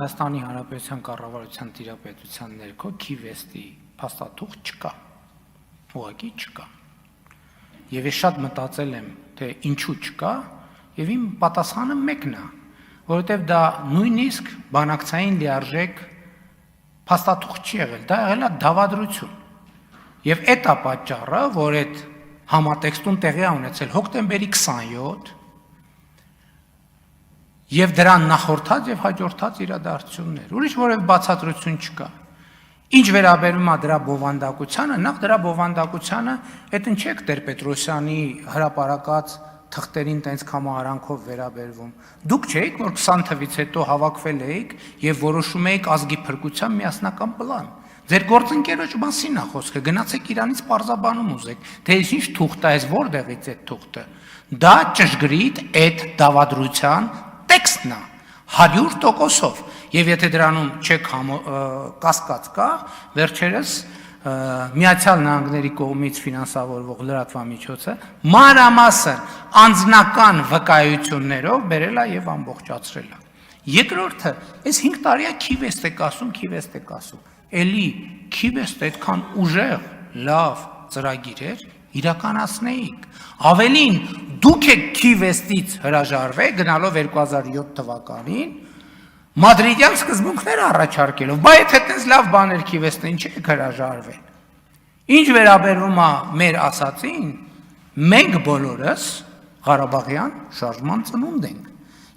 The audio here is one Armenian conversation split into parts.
Հայաստանի Հանրապետության կառավարության տիրապետության ներքո Քիվեստի փաստաթուղթ չկա, ուղղակի չկա։ Եվ ես շատ մտածել եմ, թե ինչու չկա, եւ իմ պատասխանը մեկն է, որովհետեւ դա նույնիսկ բանակցային լիարժեք փաստաթուղթ չի եղել, դա եղել է դավադրություն։ Եվ այդ է պատճառը, որ այդ համատեքստում տեղի է ունեցել հոկտեմբերի 27 եւ դրան նախորդած եւ հաջորդած իրադարձություններ։ Ուրիշ որևէ բացատրություն չկա։ Ինչ վերաբերում է դրա բովանդակությանը, նախ դրա բովանդակությանը, այդ ինչեք Տեր-Պետրոսյանի հրապարակած թղթերին տենց կամարանքով վերաբերվում։ Դուք չէիք, որ 20 թվից հետո հավաքվել էիք եւ որոշում էիք ազգի փրկության միասնական պլան։ Ձեր գործընկերոջ մասին է խոսքը, գնացեք իրանից պարզաբանում ուզեք, թե ինչ թուղթ է, որտեղից է թուղթը։ Դա ճշգրիտ այդ դավադրության տեքստն է 100%-ով, եւ եթե դրանում չեք կասկած կա, վերջերս Միացյալ Նահանգների կողմից ֆինանսավորվող լրատվամիջոցը մանրամասն անձնական վկայություններով բերել է եւ ամբողջացրել է։ Երկրորդը, այս 5 տարի է Քիվեստ եք ասում, էլի Քիվեստ այդքան ուժեղ, լավ ծրագիր էր, իրականացնեիք։ Ավելին, դուք եք Քիվեստից հրաժարվել, գնալով 2007 թվականին, մադրիդյան սկզբունքներ առաջարկելով, բայց եթե այդպես լավ բաներ Քիվեստը ինչ եք հրաժարվել։ Ինչ վերաբերում է մեր ասածին, մենք բոլորս Ղարաբաղյան շարժման ծնունդ ենք։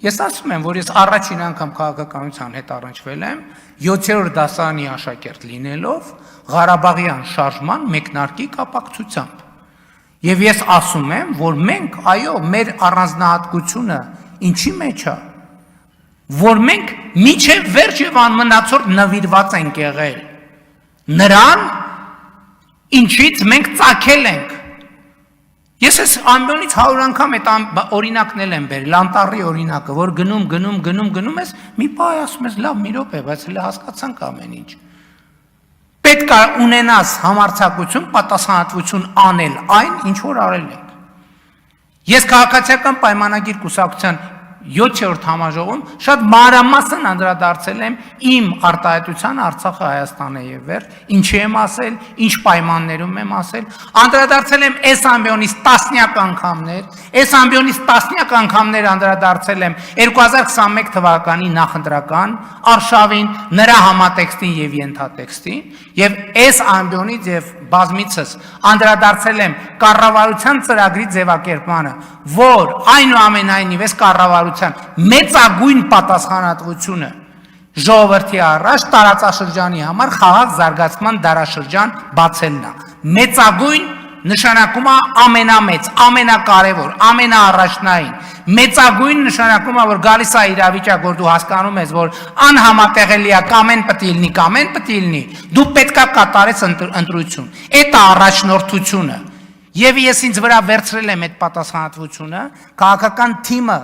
Ես ասում եմ, որ ես առաջին անգամ քաղաքականության հետ առնչվել եմ 7-րդ դասարանի աշակերտ լինելով Ղարաբաղյան շարժման մեկնարկի կապակցությամբ։ Եվ ես ասում եմ, որ մենք, այո, մեր առանձնահատկությունը ինչի մեջ է, որ մենք մինչև վերջ եւ անմնացորդ նվիրված ենք եղել նրան, ինչից մենք ծագել ենք։ Ես այս ամբյոնից 100 անգամ այդ օրինակն եմ բերել, Անտառի օրինակը, որ գնում ես, մի պահ ասում ես, լավ, մի րոպե, բայց հələ հասկացանք ամեն ինչ։ Պետք է ունենաս համարձակություն, պատասխանատվություն անել այն, ինչ որ արել եք։ Ես քաղաքացիական պայմանագիր կուսակցության 7-րդ համաժողովում շատ մանրամասն անդրադարձել եմ իմ արտահայտության Արցախը Հայաստանը եւ վերջ, ինչի եմ ասել, ինչ պայմաններում եմ ասել, անդրադարձել եմ այս ամբիոնից տասնյակ անգամներ անդրադարձել եմ 2021 թվականի նախընտրական արշավին, նրա համատեքստին եւ ենթատեքստին, եւ այս ամբիոնից եւ բազմիցս անդրադարձել եմ կառավարության ծրագրի ձևակերպմանը, որ այնուամենայնիվ այս կառավարության մեծագույն պատասխանատվությունը ժողովրդի առաջ տարածաշրջանի համար խաղաղ զարգացման դարաշրջան բացելն է։ Մեծագույն նշանակում է ամենամեծ, ամենակարևոր, ամենաառաջնային։ Մեծագույն նշանակում է, որ գալիս է իրավիճակ, որ դու հասկանում ես, որ անհամատեղելի է կամեն պետք է լինի, դու պետքա կատարես ընտրություն։ Այդ է առաջնորդությունը։ Եվ ես ինձ վրա վերցրել եմ այդ պատասխանատվությունը, քաղաքական թիմը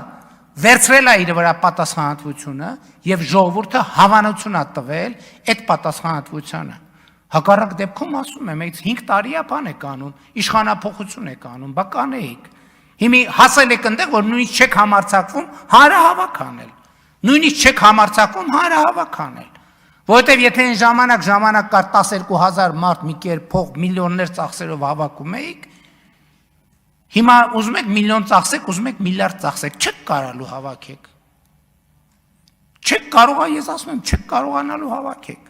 վերցրել է իր վրա պատասխանատվությունը եւ ժողովուրդը հավանություն է տվել այդ պատասխանատվությանը։ Հակառակ դեպքում ասում եմ, այս 5 տարի է բան եք անում, իշխանափոխություն եք անում, բա կանեիք։ Հիմի հասել եք այնտեղ, որ նույնիսկ չեք համարձակվում հանրահավաք անել։ Նույնիսկ չեք համարձակվում հանրահավաք անել։ Որովհետև եթե այն ժամանակ կար 12000 մարդ մի կերպ փող միլիոններ ծախսերով հավաքում էիք, հիմա ուզում եք միլիոն ծախսեք, ուզում եք միլիարդ ծախսեք, չեք կարալու հավաքեք։ Չեք կարող, ես ասում եմ, չեք կարողանալու հավաքեք։